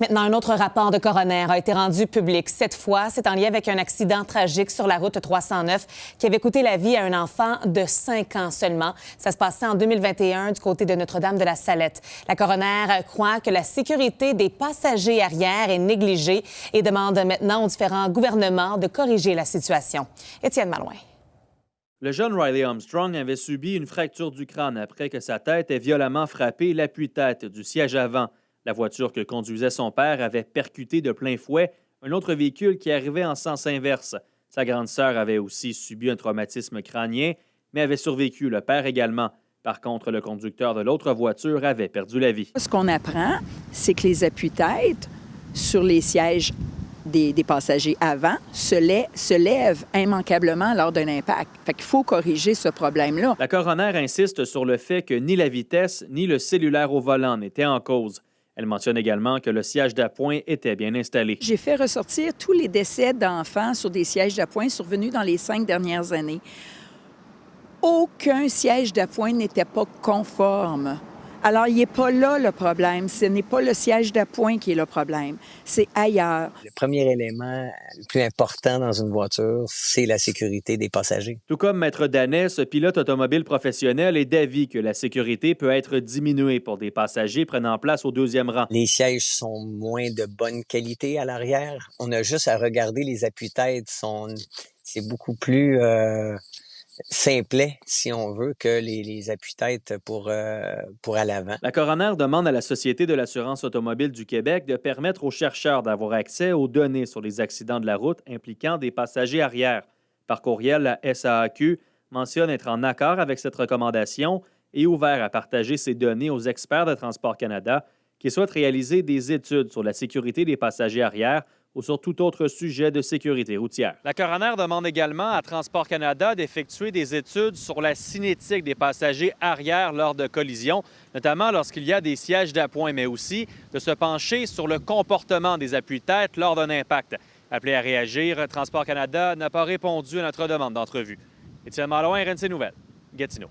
Maintenant, un autre rapport de coroner a été rendu public. Cette fois, c'est en lien avec un accident tragique sur la route 309 qui avait coûté la vie à un enfant de 5 ans seulement. Ça se passait en 2021 du côté de Notre-Dame-de-la-Salette. La coroner croit que la sécurité des passagers arrière est négligée et demande maintenant aux différents gouvernements de corriger la situation. Étienne Malouin. Le jeune Riley Armstrong avait subi une fracture du crâne après que sa tête ait violemment frappé l'appui-tête du siège avant. La voiture que conduisait son père avait percuté de plein fouet un autre véhicule qui arrivait en sens inverse. Sa grande sœur avait aussi subi un traumatisme crânien, mais avait survécu, le père également. Par contre, le conducteur de l'autre voiture avait perdu la vie. Ce qu'on apprend, c'est que les appuis-têtes sur les sièges des passagers avant se lèvent immanquablement lors d'un impact. Fait qu'il faut corriger ce problème-là. La coroner insiste sur le fait que ni la vitesse ni le cellulaire au volant n'étaient en cause. Elle mentionne également que le siège d'appoint était bien installé. J'ai fait ressortir tous les décès d'enfants sur des sièges d'appoint survenus dans les 5 dernières années. Aucun siège d'appoint n'était pas conforme. Alors, il n'est pas là le problème. Ce n'est pas le siège d'appoint qui est le problème. C'est ailleurs. Le premier élément le plus important dans une voiture, c'est la sécurité des passagers. Tout comme Maître Danet, ce pilote automobile professionnel est d'avis que la sécurité peut être diminuée pour des passagers prenant place au deuxième rang. Les sièges sont moins de bonne qualité à l'arrière. On a juste à regarder les appuis-têtes. C'est beaucoup plus simplet, si on veut, que les appuis-têtes pour à l'avant. La coroner demande à la Société de l'assurance automobile du Québec de permettre aux chercheurs d'avoir accès aux données sur les accidents de la route impliquant des passagers arrière. Par courriel, la SAAQ mentionne être en accord avec cette recommandation et ouvert à partager ces données aux experts de Transport Canada qui souhaitent réaliser des études sur la sécurité des passagers arrière ou sur tout autre sujet de sécurité routière. La coroner demande également à Transport Canada d'effectuer des études sur la cinétique des passagers arrière lors de collisions, notamment lorsqu'il y a des sièges d'appoint, mais aussi de se pencher sur le comportement des appuis-têtes lors d'un impact. Appelé à réagir, Transport Canada n'a pas répondu à notre demande d'entrevue. Étienne Malouin, RNC Nouvelles, Gatineau.